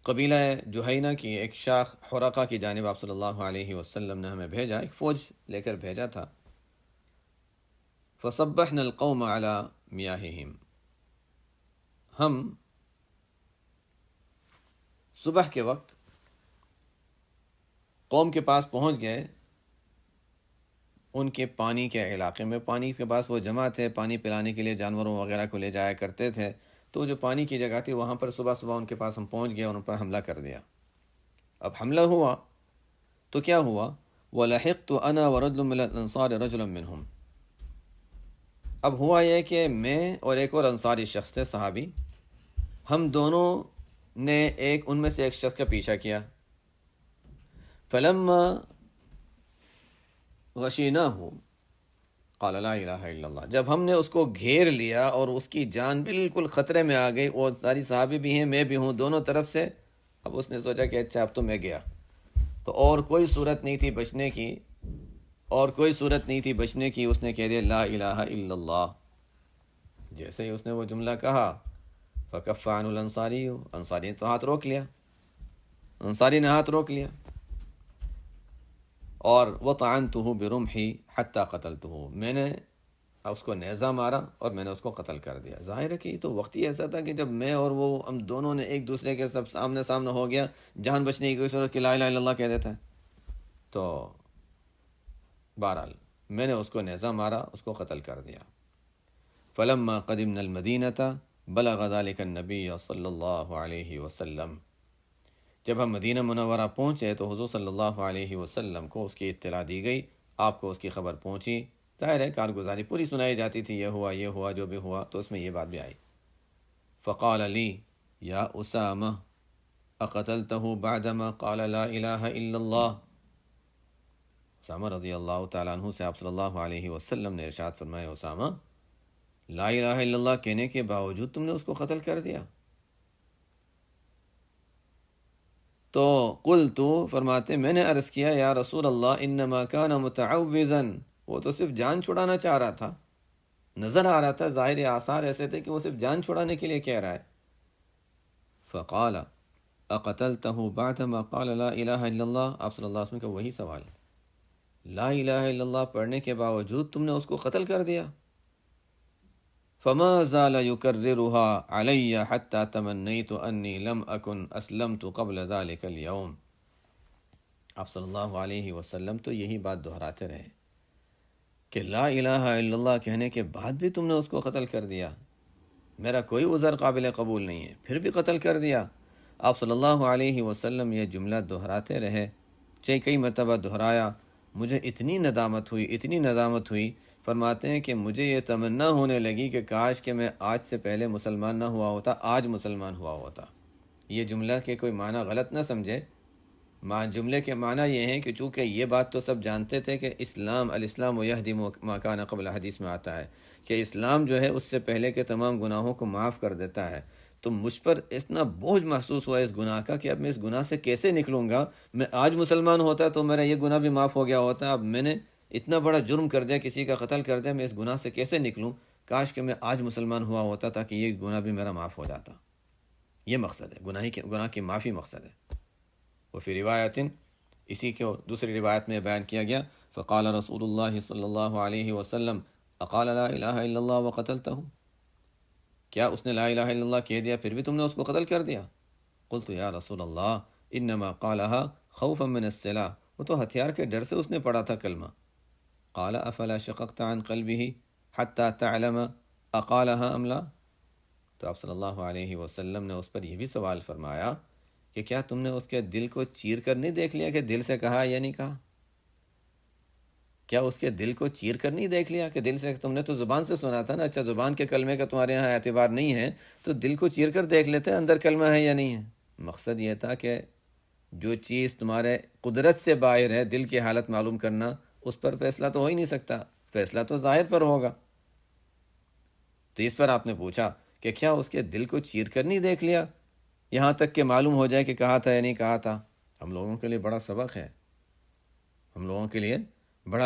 قبیلہ جہینہ کی ایک شاخ حرقہ کی جانب آپ صلی اللہ علیہ وسلم نے ہمیں بھیجا، ایک فوج لے کر بھیجا تھا. فصبحنا القوم على میاہہم، ہم صبح کے وقت قوم کے پاس پہنچ گئے ان کے پانی کے علاقے میں، پانی کے پاس وہ جمع تھے، پانی پلانے کے لیے جانوروں وغیرہ کو لے جایا کرتے تھے، تو جو پانی کی جگہ تھی وہاں پر صبح صبح ان کے پاس ہم پہنچ گئے اور ان پر حملہ کر دیا۔ اب حملہ ہوا تو کیا ہوا؟ وَلَحِقْتُ أَنَا وَرَجُلٌ مِّنَ الْأَنصَارِ رَجُلًا مِّنْهُمْ، اب ہوا یہ کہ میں اور ایک اور انصاری شخص تھے، صحابی، ہم دونوں نے ان میں سے ایک شخص کا پیچھا کیا۔ فَلَمَّا غَشِينَاهُ قَالَ لَا إِلَهَ إِلَّا اللَّهُ، جب ہم نے اس کو گھیر لیا اور اس کی جان بالکل خطرے میں آ گئی، اور ساری صحابی بھی ہیں، میں بھی ہوں، دونوں طرف سے، اب اس نے سوچا کہ اچھا اب تو میں گیا، تو اور کوئی صورت نہیں تھی بچنے کی، اس نے کہہ دیا لا الہ الا اللہ۔ جیسے ہی اس نے وہ جملہ کہا، فکف عنہ الانصاری، انصاری نے تو ہاتھ روک لیا، اور وطعنتہ برمحی حتی قتلتہ، میں نے اس کو نیزہ مارا اور میں نے اس کو قتل کر دیا۔ ظاہر ہے کہ یہ تو وقت ہی ایسا تھا کہ جب میں اور وہ ہم دونوں نے ایک دوسرے کے سب سامنے ہو گیا، جان بچنے کی کوئی صورت کہ لا الہ الا اللہ کہہ دیتا ہے، تو بہرحال میں نے اس کو نیزہ مارا، اس کو قتل کر دیا۔ فلما قدمنا المدینة بلغ ذلك النبی صلی اللہ علیہ وسلم، جب ہم مدینہ منورہ پہنچے تو حضور صلی اللہ علیہ وسلم کو اس کی اطلاع دی گئی، آپ کو اس کی خبر پہنچی۔ ظاہر ہے کارگزاری پوری سنائی جاتی تھی، یہ ہوا جو بھی ہوا، تو اس میں یہ بات بھی آئی۔ فقال لی یا اسامہ اقتلتہ بعدما قال لا الہ الا اللہ، اسامہ رضی اللہ تعالیٰ عنہ سے آپ صلی اللہ علیہ وسلم نے ارشاد فرمایا، اسامہ لا الہ الا اللہ کہنے کے باوجود تم نے اس کو قتل کر دیا؟ تو قلت، فرماتے میں نے عرض کیا، یا رسول اللہ انما کان متعوذا، وہ تو صرف جان چھڑانا چاہ رہا تھا، نظر آ رہا تھا، ظاہر آثار ایسے تھے کہ وہ صرف جان چھڑانے کے لیے کہہ رہا ہے۔ فقال اقتلتہ بعدما قال لا الہ الا اللہ، آپ صلی اللہ علیہ وسلم کا وہی سوال، لا الہ الا اللہ پڑھنے کے باوجود تم نے اس کو قتل کر دیا؟ فما زال يكررها علي حتى تمنيت اني لم اكن اسلمت قبل ذلك اليوم، آپ صلی اللہ علیہ وسلم تو یہی بات دہراتے رہے کہ لا الہ الا اللہ کہنے کے بعد بھی تم نے اس کو قتل کر دیا، میرا کوئی عذر قابل قبول نہیں ہے، پھر بھی قتل کر دیا۔ آپ صلی اللہ علیہ وسلم یہ جملہ دہراتے رہے، چاہے کئی مرتبہ دہرایا، مجھے اتنی ندامت ہوئی، فرماتے ہیں کہ مجھے یہ تمنا ہونے لگی کہ کاش کہ میں آج سے پہلے مسلمان نہ ہوا ہوتا، آج مسلمان ہوا ہوتا۔ یہ جملہ کے کوئی معنی غلط نہ سمجھے، جملے کے معنی یہ ہیں کہ چونکہ یہ بات تو سب جانتے تھے کہ الاسلام یہدی ما کان قبل، حدیث میں آتا ہے کہ اسلام جو ہے اس سے پہلے کے تمام گناہوں کو معاف کر دیتا ہے، تو مجھ پر اتنا بوجھ محسوس ہوا اس گناہ کا کہ اب میں اس گناہ سے کیسے نکلوں گا، میں آج مسلمان ہوتا تو میرا یہ گناہ بھی معاف ہو گیا ہوتا، اب میں نے اتنا بڑا جرم کر دیا، کسی کا قتل کر دیا، میں اس گناہ سے کیسے نکلوں، کاش کہ میں آج مسلمان ہوا ہوتا تاکہ یہ گناہ بھی میرا معاف ہو جاتا۔ یہ مقصد ہے، گناہ کی معافی مقصد ہے۔ وفی روایت، اسی کو دوسری روایت میں بیان کیا گیا، فقال رسول اللہ صلی اللہ علیہ وسلم اقال لا الہ الا اللہ وقتلتہ، کیا اس نے لا الہ الا اللہ کہہ دیا پھر بھی تم نے اس کو قتل کر دیا؟ قلت یا رسول اللہ انما قالها خوفا من السلاح، وہ تو ہتھیار کے ڈر سے اس نے پڑھا تھا کلمہ۔ قال افلا شققت عن قلبه حتى تعلم اقالها ام لا، تو آپ صلی اللہ علیہ وسلم نے اس پر یہ بھی سوال فرمایا کہ کیا تم نے اس کے دل کو چیر کر نہیں دیکھ لیا کہ دل سے کہا یا نہیں کہا؟ کیا اس کے دل کو چیر کر نہیں دیکھ لیا کہ دل سے، تم نے تو زبان سے سنا تھا نا، اچھا زبان کے کلمے کا تمہارے یہاں اعتبار نہیں ہے تو دل کو چیر کر دیکھ لیتے اندر کلمہ ہے یا نہیں ہے۔ مقصد یہ تھا کہ جو چیز تمہارے قدرت سے باہر ہے، دل کی حالت معلوم کرنا، اس پر فیصلہ تو ہو ہی نہیں سکتا، فیصلہ تو ظاہر پر ہوگا۔ تو اس پر آپ نے پوچھا کہ کیا اس کے دل کو چیر کر نہیں دیکھ لیا یہاں تک کہ معلوم ہو جائے کہ کہا تھا یا نہیں کہا تھا؟ ہم لوگوں کے لیے بڑا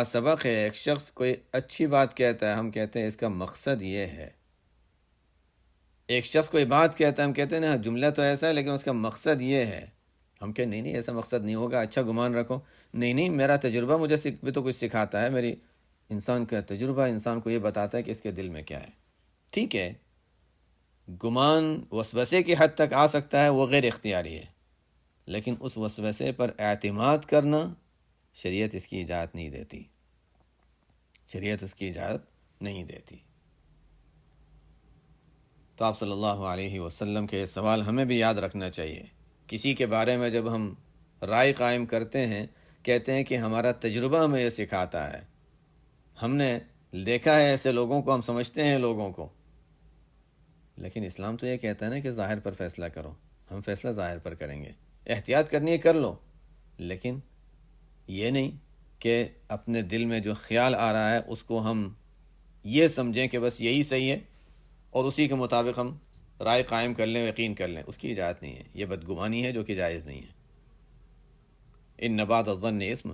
سبق ہے، ایک شخص کوئی اچھی بات کہتا ہے، ہم کہتے ہیں اس کا مقصد یہ ہے۔ ایک شخص کوئی بات کہتا ہے، ہم کہتے ہیں نا جملہ تو ایسا ہے لیکن اس کا مقصد یہ ہے، ہم کہیں نہیں ایسا مقصد نہیں ہوگا، اچھا گمان رکھو، نہیں میرا تجربہ مجھے بھی تو کچھ سکھاتا ہے، میری انسان کا تجربہ انسان کو یہ بتاتا ہے کہ اس کے دل میں کیا ہے۔ ٹھیک ہے، گمان وسوسے کی حد تک آ سکتا ہے، وہ غیر اختیاری ہے، لیکن اس وسوسے پر اعتماد کرنا شریعت اس کی اجازت نہیں دیتی۔ شریعت اس کی اجازت نہیں دیتی۔ تو آپ صلی اللہ علیہ وسلم کے سوال ہمیں بھی یاد رکھنا چاہیے۔ کسی کے بارے میں جب ہم رائے قائم کرتے ہیں، کہتے ہیں کہ ہمارا تجربہ ہمیں یہ سکھاتا ہے، ہم نے دیکھا ہے ایسے لوگوں کو، ہم سمجھتے ہیں لوگوں کو، لیکن اسلام تو یہ کہتا ہے نا کہ ظاہر پر فیصلہ کرو۔ ہم فیصلہ ظاہر پر کریں گے، احتیاط کرنی ہے کر لو، لیکن یہ نہیں کہ اپنے دل میں جو خیال آ رہا ہے اس کو ہم یہ سمجھیں کہ بس یہی صحیح ہے اور اسی کے مطابق ہم رائے قائم کر لیں، یقین کر لیں۔ اس کی اجازت نہیں ہے، یہ بدگمانی ہے جو کہ جائز نہیں ہے۔ ان بعض الظن اثم،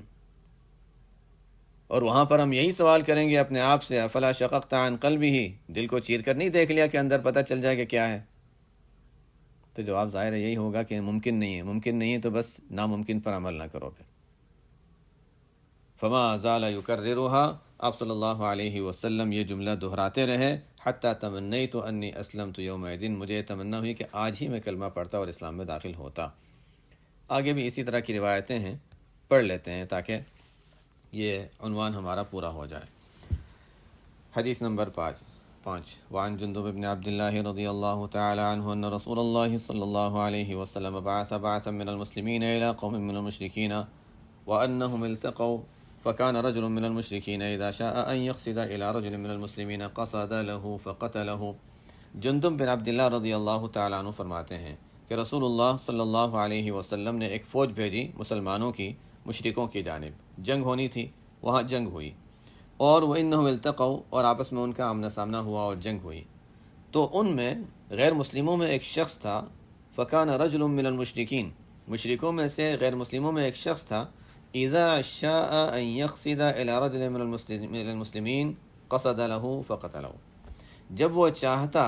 اور وہاں پر ہم یہی سوال کریں گے اپنے آپ سے، افلا شققت عن قلبہ، دل کو چیر کر نہیں دیکھ لیا کہ اندر پتہ چل جائے کہ کیا ہے؟ تو جواب ظاہر ہے یہی ہوگا کہ ممکن نہیں ہے۔ ممکن نہیں ہے تو بس ناممکن پر عمل نہ کرو پھر۔ فما زال یکررها، آپ صلی اللہ علیہ وسلم یہ جملہ دہراتے رہے، حتی تمنیت انی اسلمت یومئذ، مجھے تمنا ہوئی کہ آج ہی میں کلمہ پڑھتا اور اسلام میں داخل ہوتا۔ آگے بھی اسی طرح کی روایتیں ہیں، پڑھ لیتے ہیں تاکہ یہ عنوان ہمارا پورا ہو جائے۔ حدیث نمبر 5 وعن جندب بن عبد اللہ رضی اللہ تعالی عنہ ان رسول اللہ صلی اللہ علیہ وسلم بعثا من المسلمین الى قوم من المشرکین وانہم التقوا فكان رجل من المشركين اذا شاء ان يقصد الى رجل من المسلمين قصد له فقتله۔ جندب بن عبد اللہ رضی اللہ تعالی عنہ فرماتے ہیں کہ رسول اللہ صلی اللہ علیہ وسلم نے ایک فوج بھیجی مسلمانوں کی مشرکوں کی جانب، جنگ ہونی تھی، وہاں جنگ ہوئی، اور وَإِنَّهُمْ الْتَقَوْا، اور آپس میں ان کا آمنا سامنا ہوا اور جنگ ہوئی۔ تو ان میں غیر مسلموں میں ایک شخص تھا، فَكَانَ رَجُلٌ مِّنَ الْمُشْرِكِينَ، مشرکوں میں سے غیر مسلموں میں ایک شخص تھا، اِذَا شَاءَ أَن يَقْصِدَ إِلَى رَجُلٍ مِّنَ الْمُسْلِمِينَ قَصَدَ لَهُ فَقَتَلَهُ، جب وہ چاہتا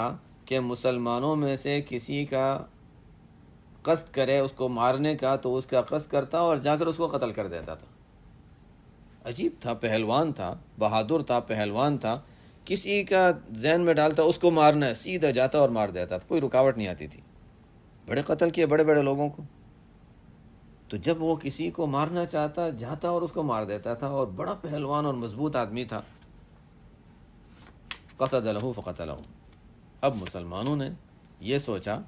کہ مسلمانوں میں سے کسی کا قصد کرے اس کو مارنے کا تو اس کا قصد کرتا اور جا کر اس کو قتل کر دیتا تھا۔ عجیب تھا، پہلوان تھا، بہادر تھا، پہلوان تھا، کسی کا ذہن میں ڈالتا اس کو مارنا ہے، سیدھا جاتا اور مار دیتا تھا، کوئی رکاوٹ نہیں آتی تھی۔ بڑے قتل کیے بڑے بڑے لوگوں کو، تو جب وہ کسی کو مارنا چاہتا جاتا اور اس کو مار دیتا تھا، اور بڑا پہلوان اور مضبوط آدمی تھا۔ قصد لہ فقتلہ، اب مسلمانوں نے یہ سوچا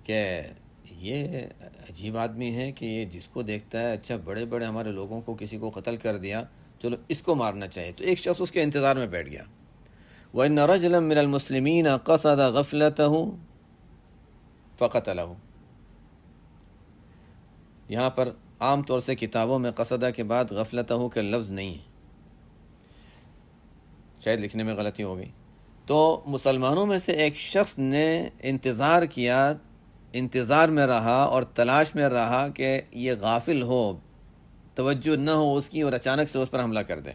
کہ یہ عجیب آدمی ہے کہ یہ جس کو دیکھتا ہے، اچھا بڑے بڑے ہمارے لوگوں کو کسی کو قتل کر دیا، چلو اس کو مارنا چاہیے۔ تو ایک شخص اس کے انتظار میں بیٹھ گیا۔ وَإِنَّ رَجُلًا مِّنَ الْمُسْلِمِينَ قَصَدَ غَفْلَتَهُ فَقَتَلَهُ، یہاں پر عام طور سے کتابوں میں قصدہ کے بعد غفلتہ کا لفظ نہیں ہے، شاید لکھنے میں غلطی ہو گئی۔ تو مسلمانوں میں سے ایک شخص نے انتظار کیا، انتظار میں رہا اور تلاش میں رہا کہ یہ غافل ہو، توجہ نہ ہو اس کی، اور اچانک سے اس پر حملہ کر دے،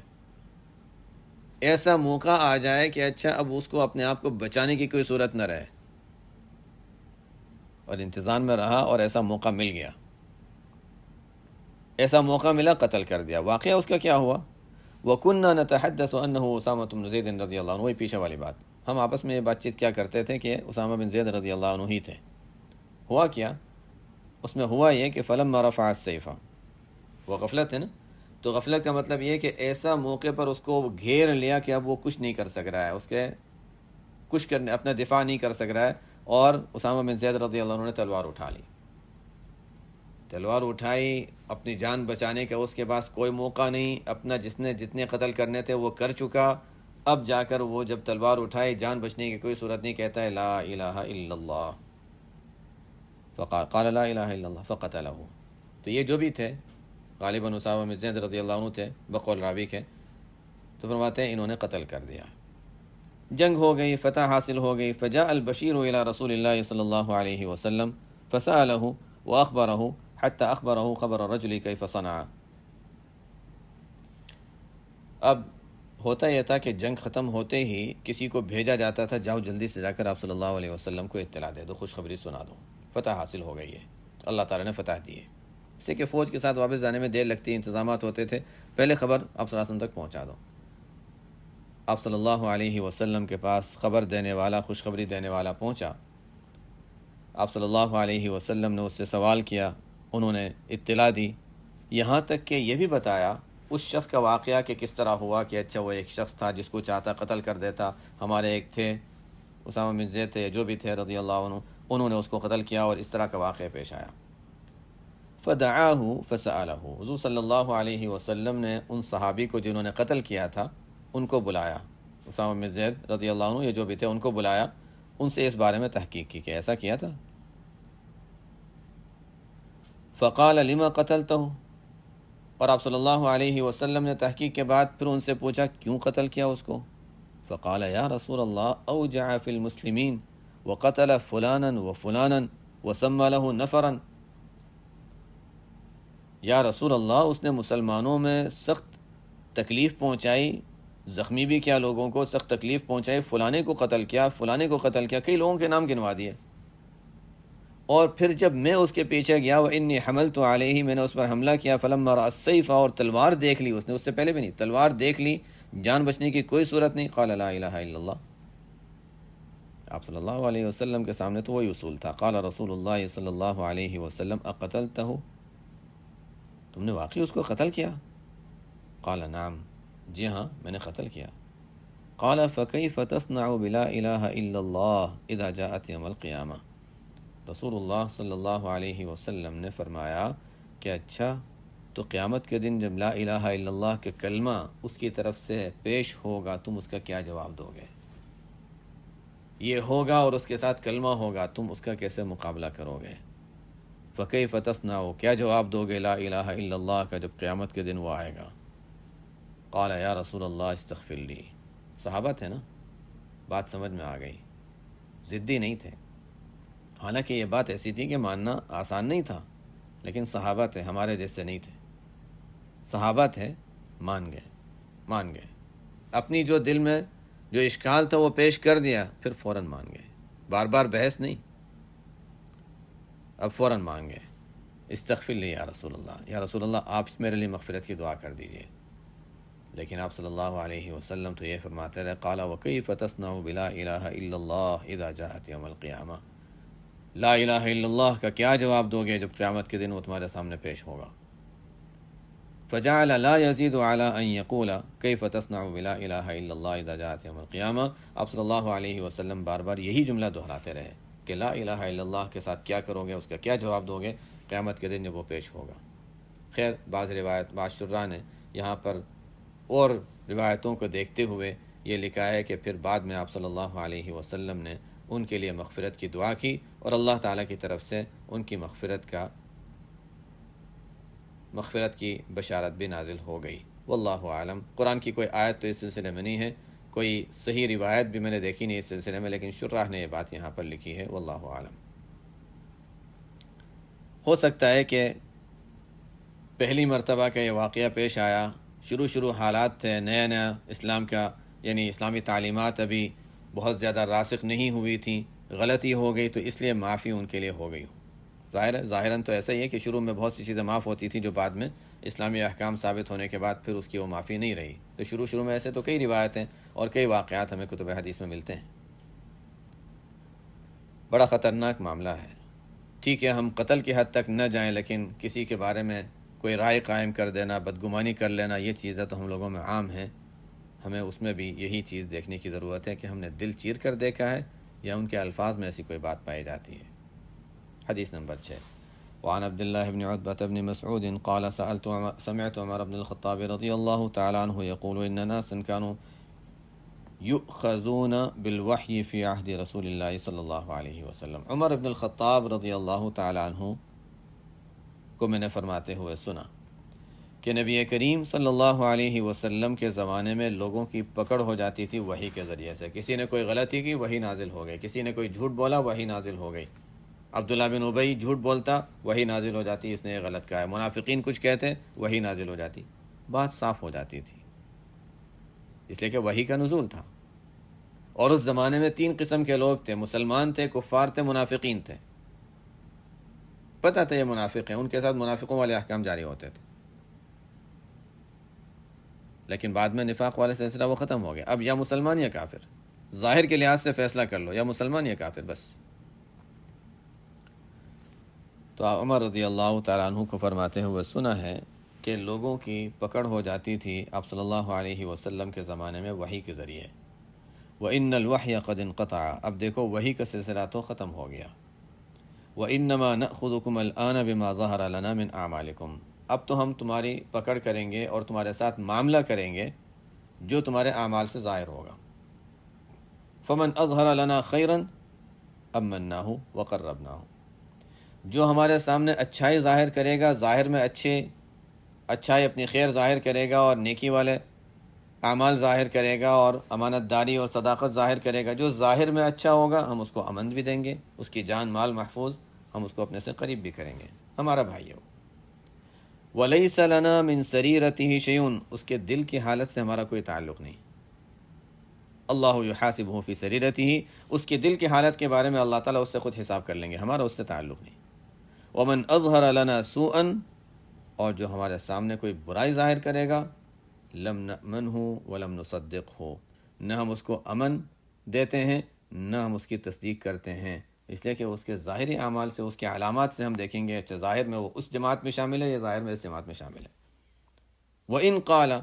ایسا موقع آ جائے کہ اچھا اب اس کو اپنے آپ کو بچانے کی کوئی صورت نہ رہے، اور انتظار میں رہا اور ایسا موقع مل گیا، ایسا موقع ملا، قتل کر دیا۔ واقعہ اس کا کیا ہوا؟ وَكُنَّا نَتَحَدَّثُ أَنَّهُ أُسَامَةُ بْنُ زَيْدٍ رضی اللہ عنہ، وہی پیچھے والی بات، ہم آپس میں یہ بات چیت کیا کرتے تھے کہ اسامہ بن زید رضی اللہ عنہ ہی تھے۔ ہوا کیا؟ اس میں ہوا یہ کہ فَلَمَّا رَفَعَ السَّيْفَ، وہ غفلت ہے نا، تو غفلت کا مطلب یہ کہ ایسا موقع پر اس کو گھیر لیا کہ اب وہ کچھ نہیں کر سک رہا ہے، اس کے کچھ کرنے، اپنا دفاع نہیں کر سک رہا ہے، اور اسامہ بن زید رضی اللہ عنہ نے تلوار اٹھا لی، تلوار اٹھائی، اپنی جان بچانے کا اس کے پاس کوئی موقع نہیں، اپنا جتنے قتل کرنے تھے وہ کر چکا، اب جا کر وہ جب تلوار اٹھائی، جان بچنے کی کوئی صورت نہیں، کہتا ہے لا الہ الا اللہ، قال لا الہ الا اللہ فقتلہ۔ تو یہ جو بھی تھے غالباً اسامہ بن زید رضی اللہ عنہ تھے بقول راوی کے، تو فرماتے ہیں انہوں نے قتل کر دیا، جنگ ہو گئی، فتح حاصل ہو گئی۔ فجاء البشیر الی رسول اللہ صلی اللہ علیہ وسلم فسألہ واخبرہ حتی اخبرہ خبر الرجل کیف صنع۔ اب ہوتا یہ تھا کہ جنگ ختم ہوتے ہی کسی کو بھیجا جاتا تھا، جاؤ جلدی سے جا کر آپ صلی اللہ علیہ وسلم کو اطلاع دے دو، خوشخبری سنا دو، فتح حاصل ہو گئی ہے، اللہ تعالیٰ نے فتح دی ہے۔ اس سے کہ فوج کے ساتھ واپس جانے میں دیر لگتی، انتظامات ہوتے تھے، پہلے خبر آپ صلی اللہ علیہ وسلم تک پہنچا دو۔ آپ صلی اللہ علیہ وسلم کے پاس خبر دینے والا، خوشخبری دینے والا پہنچا، آپ صلی اللہ علیہ وسلم نے اس سے سوال کیا، انہوں نے اطلاع دی یہاں تک کہ یہ بھی بتایا اس شخص کا واقعہ کہ کس طرح ہوا کہ اچھا وہ ایک شخص تھا جس کو چاہتا قتل کر دیتا، ہمارے ایک تھے اسامہ بن زید تھے جو بھی تھے رضی اللہ عنہ، انہوں نے اس کو قتل کیا اور اس طرح کا واقعہ پیش آیا۔ فدعاہ فسألہ، حضور صلی اللہ علیہ وسلم نے ان صحابی کو جنہوں نے قتل کیا تھا ان کو بلایا، اسامہ بن زید رضی اللہ عنہ یہ جو بھی تھے ان کو بلایا، ان سے اس بارے میں تحقیق کی کہ ایسا کیا تھا۔ فقال لما قتلتہ، اور آپ صلی اللہ علیہ وسلم نے تحقیق کے بعد پھر ان سے پوچھا کیوں قتل کیا اس کو؟ فقال یا رسول اللہ اوجع فی المسلمین وقتل فلانا وفلانا وسمى له نفرا، یا رسول اللہ اس نے مسلمانوں میں سخت تکلیف پہنچائی، زخمی بھی کیا لوگوں کو، سخت تکلیف پہنچائی، فلانے کو قتل کیا، فلانے کو قتل کیا، کئی لوگوں کے نام گنوا دیے، اور پھر جب میں اس کے پیچھے گیا وانی حملت علیہ، میں نے اس پر حملہ کیا، فلما رأى السیف، اور تلوار دیکھ لی اس نے، اس سے پہلے بھی نہیں، تلوار دیکھ لی، جان بچنے کی کوئی صورت نہیں، قال لا الہ الا اللہ، آپ صلی اللہ علیہ وسلم کے سامنے تو وہی اصول تھا۔ قال رسول اللہ صلی اللہ علیہ وسلم اقتلتہ، تم نے واقعی اس کو قتل کیا؟ قال نعم، جی ہاں میں نے قتل کیا۔ قال فکیف تصنع بلا الہ الا اللہ اذا جاءت یوم القیامہ، رسول اللہ صلی اللہ علیہ وسلم نے فرمایا کہ اچھا تو قیامت کے دن جب لا الہ الا اللہ کے کلمہ اس کی طرف سے پیش ہوگا تم اس کا کیا جواب دو گے؟ یہ ہوگا اور اس کے ساتھ کلمہ ہوگا، تم اس کا کیسے مقابلہ کرو گے؟ فکیف تصنع، کیا جواب دو گے لا الہ الا اللہ کا جب قیامت کے دن وہ آئے گا؟ قال یا رسول اللہ استغفر لی، صحابہ تھے نا، بات سمجھ میں آ گئی، ضدی نہیں تھے، حالانکہ یہ بات ایسی تھی کہ ماننا آسان نہیں تھا، لیکن صحابہ تھے، ہمارے جیسے نہیں تھے، صحابہ تھے، مان گئے، اپنی جو دل میں جو اشکال تھا وہ پیش کر دیا، پھر فوراً مان گئے، بار بار بحث نہیں، اب فوراً مان گئے، استغفر لی یا رسول اللہ، یا رسول اللہ آپ میرے لیے مغفرت کی دعا کر دیجئے۔ لیکن آپ صلی اللہ علیہ وسلم تو یہ فرماتے رہے قال وکیف تصنع بلا الہ الا اللہ اذا جاءت یوم القیامہ، لا الہ الا اللہ کا کیا جواب دو گے جب قیامت کے دن وہ تمہارے سامنے پیش ہوگا؟ فجعل لا يزيد على ان يقول كيف تصنع بلا الہ الا اللہ اذا جاءت یوم القیامہ، آپ صلی اللہ علیہ وسلم بار بار یہی جملہ دہراتے رہے کہ لا الہ الا اللہ کے ساتھ کیا کرو گے، اس کا کیا جواب دو گے قیامت کے دن جب وہ پیش ہوگا۔ خیر بعض شراح نے یہاں پر اور روایتوں کو دیکھتے ہوئے یہ لکھا ہے کہ پھر بعد میں آپ صلی اللہ علیہ وسلم نے ان کے لیے مغفرت کی دعا کی اور اللہ تعالیٰ کی طرف سے ان کی مغفرت کی بشارت بھی نازل ہو گئی۔ واللہ عالم، قرآن کی کوئی آیت تو اس سلسلے میں نہیں ہے، کوئی صحیح روایت بھی میں نے دیکھی نہیں اس سلسلے میں، لیکن شراح نے یہ بات یہاں پر لکھی ہے، واللہ عالم۔ ہو سکتا ہے کہ پہلی مرتبہ کا یہ واقعہ پیش آیا، شروع حالات تھے، نیا اسلام کا یعنی اسلامی تعلیمات ابھی بہت زیادہ راسخ نہیں ہوئی تھیں، غلطی ہو گئی تو اس لیے معافی ان کے لیے ہو گئی ہو۔ ظاہراً تو ایسا ہی ہے کہ شروع میں بہت سی چیزیں معاف ہوتی تھیں جو بعد میں اسلامی احکام ثابت ہونے کے بعد پھر اس کی وہ معافی نہیں رہی، تو شروع میں ایسے تو کئی روایتیں اور کئی واقعات ہمیں کتب حدیث میں ملتے ہیں۔ بڑا خطرناک معاملہ ہے، ٹھیک ہے ہم قتل کی حد تک نہ جائیں، لیکن کسی کے بارے میں کوئی رائے قائم کر دینا، بدگمانی کر لینا، یہ چیزیں تو ہم لوگوں میں عام ہیں، ہمیں اس میں بھی یہی چیز دیکھنے کی ضرورت ہے کہ ہم نے دل چیر کر دیکھا ہے یا ان کے الفاظ میں ایسی کوئی بات پائی جاتی ہے۔ حدیث نمبر 6، وعن عبد الله بن عتبة بن مسعود قال سمعت عمر بن الخطاب رضي الله تعالى عنه يقول إن ناسا كانوا يؤخذون بالوحي في عهد رسول الله صلی اللہ علیہ وسلم، عمر بن الخطاب رضی اللہ تعالی عنہ کو میں نے فرماتے ہوئے سنا کہ نبی کریم صلی اللہ علیہ وسلم کے زمانے میں لوگوں کی پکڑ ہو جاتی تھی وحی کے ذریعے سے، کسی نے کوئی غلطی کی وحی نازل ہو گئی، کسی نے کوئی جھوٹ بولا وحی نازل ہو گئی، عبداللہ بن ابی جھوٹ بولتا وحی نازل ہو جاتی، اس نے یہ غلط کہا ہے، منافقین کچھ کہتے وحی نازل ہو جاتی، بات صاف ہو جاتی تھی، اس لیے کہ وحی کا نزول تھا۔ اور اس زمانے میں 3 قسم کے لوگ تھے، مسلمان تھے، کفار تھے، منافقین تھے، پتہ تھا یہ منافق ہیں، ان کے ساتھ منافقوں والے احکام جاری ہوتے تھے، لیکن بعد میں نفاق والے سلسلہ وہ ختم ہو گیا، اب یا مسلمان یا کافر، ظاہر کے لحاظ سے فیصلہ کر لو، یا مسلمان یا کافر بس۔ تو عمر رضی اللہ تعالیٰ عنہ کو فرماتے ہوئے سنا ہے کہ لوگوں کی پکڑ ہو جاتی تھی آپ صلی اللہ علیہ وسلم کے زمانے میں وحی کے ذریعے. وَإِنَّ الْوَحْيَ قَدْ انْقَطَعَ، اب دیکھو وحی کا سلسلہ تو ختم ہو گیا. وَإِنَّمَا نَأْخُذُكُمُ الْآنَ بِمَا ظَهَرَ لَنَا مِنْ أَعْمَالِكُمْ، اب تو ہم تمہاری پکڑ کریں گے اور تمہارے ساتھ معاملہ کریں گے جو تمہارے اعمال سے ظاہر ہوگا. فَمَنْ أَظْهَرَ لَنَا خَيْرًا أَمَّنَّاهُ وَقَرَّبْنَاهُ، جو ہمارے سامنے اچھائی ظاہر کرے گا، ظاہر میں اچھائی اپنی خیر ظاہر کرے گا اور نیکی والے اعمال ظاہر کرے گا اور امانت داری اور صداقت ظاہر کرے گا، جو ظاہر میں اچھا ہوگا ہم اس کو امن بھی دیں گے، اس کی جان مال محفوظ، ہم اس کو اپنے سے قریب بھی کریں گے، ہمارا بھائی ہے وہ. وَلَيْسَ لَنَا مِن سَرِيرَتِهِ شَيْءٌ، اس کے دل کی حالت سے ہمارا کوئی تعلق نہیں. اللہ یحاسبہ فی سریرتہ، اس کے دل کی حالت کے بارے میں اللہ تعالیٰ اس سے خود حساب کر لیں گے، ہمارا اس سے تعلق نہیں. ومن اظہر لنا سوءا، اور جو ہمارے سامنے کوئی برائی ظاہر کرے گا، لم نأمنہ ولم نصدقہ، نہ ہم اس کو امن دیتے ہیں نہ ہم اس کی تصدیق کرتے ہیں، اس لیے کہ اس کے ظاہری اعمال سے، اس کے علامات سے ہم دیکھیں گے اچھا ظاہر میں وہ اس جماعت میں شامل ہے یا ظاہر میں اس جماعت میں شامل ہے. وَإِن قَالَ،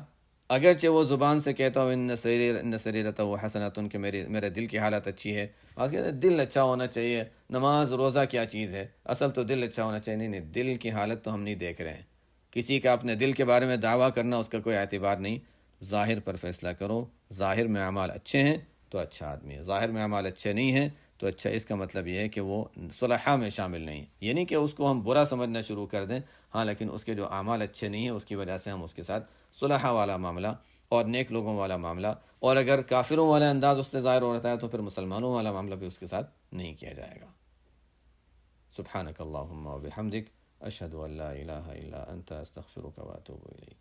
اگرچہ وہ زبان سے کہتا ہو ان سریرتہ حسنۃ، کہ میرے دل کی حالت اچھی ہے، بعض کہتے ہیں دل اچھا ہونا چاہیے، نماز روزہ کیا چیز ہے، اصل تو دل اچھا ہونا چاہیے. نہیں، دل کی حالت تو ہم نہیں دیکھ رہے ہیں. کسی کا اپنے دل کے بارے میں دعویٰ کرنا اس کا کوئی اعتبار نہیں. ظاہر پر فیصلہ کرو، ظاہر میں اعمال اچھے ہیں تو اچھا آدمی ہے، ظاہر میں اعمال اچھے نہیں ہیں تو اچھا، اس کا مطلب یہ ہے کہ وہ صلحاء میں شامل نہیں، یہ نہیں کہ اس کو ہم برا سمجھنا شروع کر دیں، ہاں، لیکن اس کے جو اعمال اچھے نہیں ہیں اس کی وجہ سے ہم اس کے ساتھ صلحاء والا معاملہ اور نیک لوگوں والا معاملہ، اور اگر کافروں والا انداز اس سے ظاہر ہو رہتا ہے تو پھر مسلمانوں والا معاملہ بھی اس کے ساتھ نہیں کیا جائے گا. سبحانک اللہم و بحمدک، اشہد ان لا الہ الا انت، استغفرک و اتوب الیک.